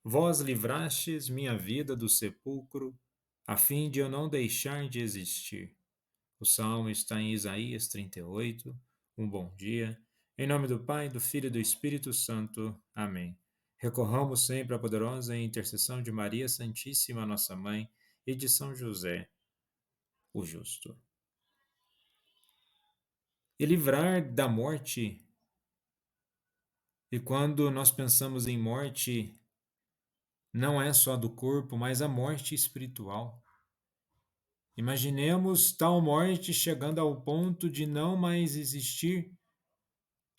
Vós livrastes minha vida do sepulcro, a fim de eu não deixar de existir. O salmo está em Isaías 38. Um bom dia. Em nome do Pai, do Filho e do Espírito Santo. Amém. Recorramos sempre à poderosa intercessão de Maria Santíssima, nossa Mãe, e de São José, o Justo. E livrar da morte. E quando nós pensamos em morte, não é só do corpo, mas a morte espiritual. Imaginemos tal morte chegando ao ponto de não mais existir,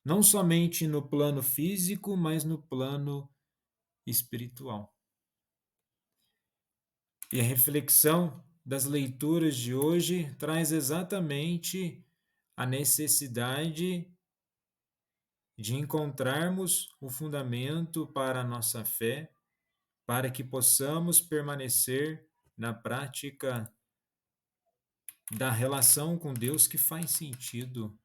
não somente no plano físico, mas no plano espiritual. E a reflexão das leituras de hoje traz exatamente a necessidade de encontrarmos o fundamento para a nossa fé, para que possamos permanecer na prática da relação com Deus que faz sentido.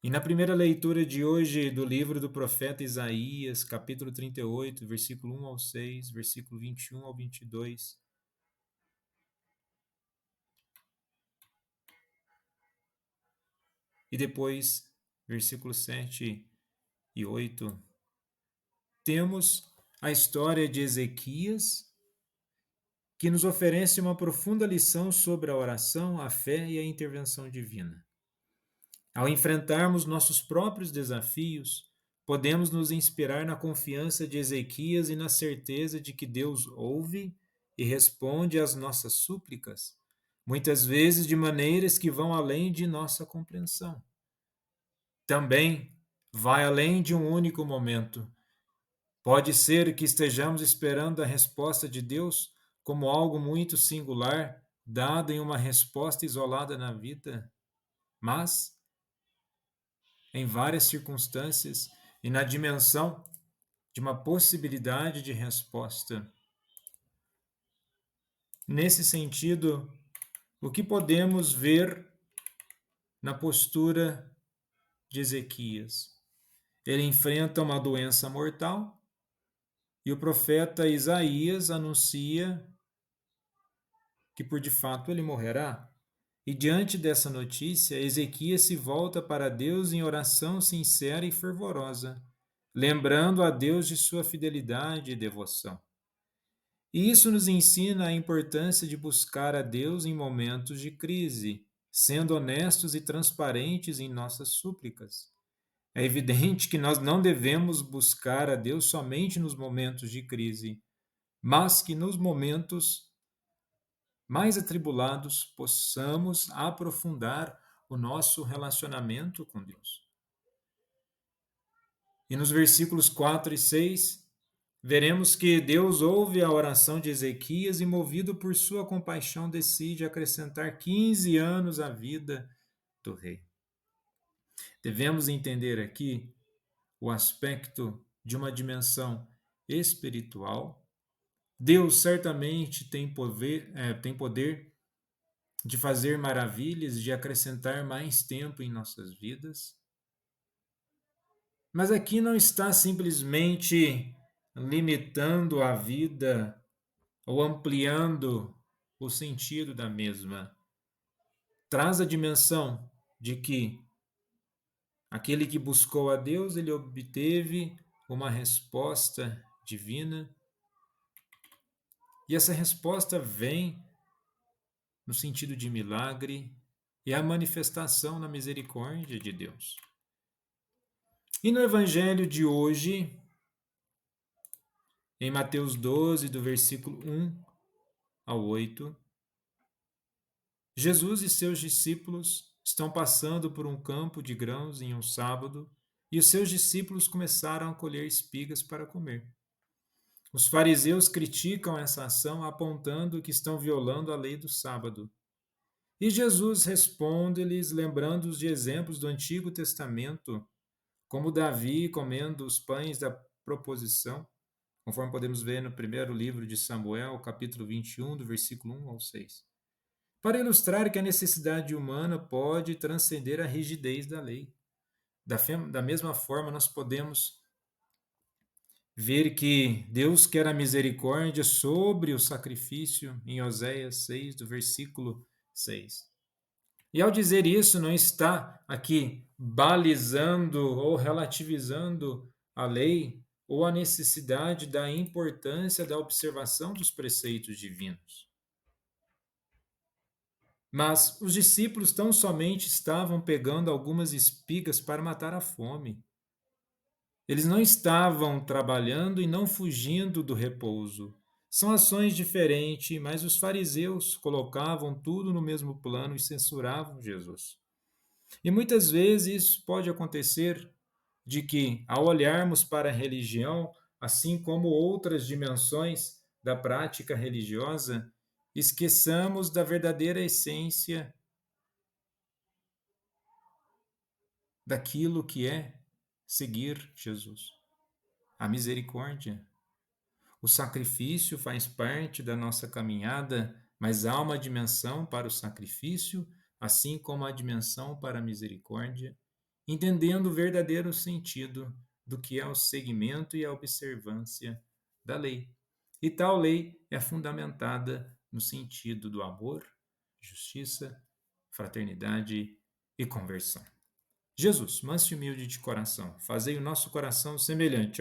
E na primeira leitura de hoje do livro do profeta Isaías, capítulo 38, versículo 1 ao 6, versículo 21 ao 22. E depois, versículos 7 e 8, temos a história de Ezequias, que nos oferece uma profunda lição sobre a oração, a fé e a intervenção divina. Ao enfrentarmos nossos próprios desafios, podemos nos inspirar na confiança de Ezequias e na certeza de que Deus ouve e responde às nossas súplicas, muitas vezes de maneiras que vão além de nossa compreensão. Também vai além de um único momento. Pode ser que estejamos esperando a resposta de Deus como algo muito singular, dado em uma resposta isolada na vida, mas em várias circunstâncias e na dimensão de uma possibilidade de resposta. Nesse sentido, o que podemos ver na postura de Ezequias? Ele enfrenta uma doença mortal e o profeta Isaías anuncia que por de fato ele morrerá. E diante dessa notícia, Ezequias se volta para Deus em oração sincera e fervorosa, lembrando a Deus de sua fidelidade e devoção. E isso nos ensina a importância de buscar a Deus em momentos de crise, sendo honestos e transparentes em nossas súplicas. É evidente que nós não devemos buscar a Deus somente nos momentos de crise, mas que nos momentos mais atribulados possamos aprofundar o nosso relacionamento com Deus. E nos versículos 4 e 6, veremos que Deus ouve a oração de Ezequias e, movido por sua compaixão, decide acrescentar 15 anos à vida do rei. Devemos entender aqui o aspecto de uma dimensão espiritual. Deus certamente tem poder de fazer maravilhas, de acrescentar mais tempo em nossas vidas. Mas aqui não está simplesmente limitando a vida ou ampliando o sentido da mesma. Traz a dimensão de que aquele que buscou a Deus, ele obteve uma resposta divina. E essa resposta vem no sentido de milagre e a manifestação na misericórdia de Deus. E no evangelho de hoje, em Mateus 12, do versículo 1 ao 8, Jesus e seus discípulos estão passando por um campo de grãos em um sábado e os seus discípulos começaram a colher espigas para comer. Os fariseus criticam essa ação apontando que estão violando a lei do sábado. E Jesus responde-lhes lembrando-os de exemplos do Antigo Testamento, como Davi comendo os pães da proposição, conforme podemos ver no primeiro livro de Samuel, capítulo 21, do versículo 1 ao 6. Para ilustrar que a necessidade humana pode transcender a rigidez da lei. Da mesma forma, nós podemos ver que Deus quer a misericórdia sobre o sacrifício em Oséias 6, do versículo 6. E ao dizer isso, não está aqui balizando ou relativizando a lei ou a necessidade da importância da observação dos preceitos divinos. Mas os discípulos tão somente estavam pegando algumas espigas para matar a fome. Eles não estavam trabalhando e não fugindo do repouso. São ações diferentes, mas os fariseus colocavam tudo no mesmo plano e censuravam Jesus. E muitas vezes isso pode acontecer de que, ao olharmos para a religião, assim como outras dimensões da prática religiosa, esqueçamos da verdadeira essência daquilo que é seguir Jesus. A misericórdia. O sacrifício faz parte da nossa caminhada, mas há uma dimensão para o sacrifício, assim como a dimensão para a misericórdia, entendendo o verdadeiro sentido do que é o seguimento e a observância da lei. E tal lei é fundamentada no sentido do amor, justiça, fraternidade e conversão. Jesus, manso e humilde de coração, fazei o nosso coração semelhante ao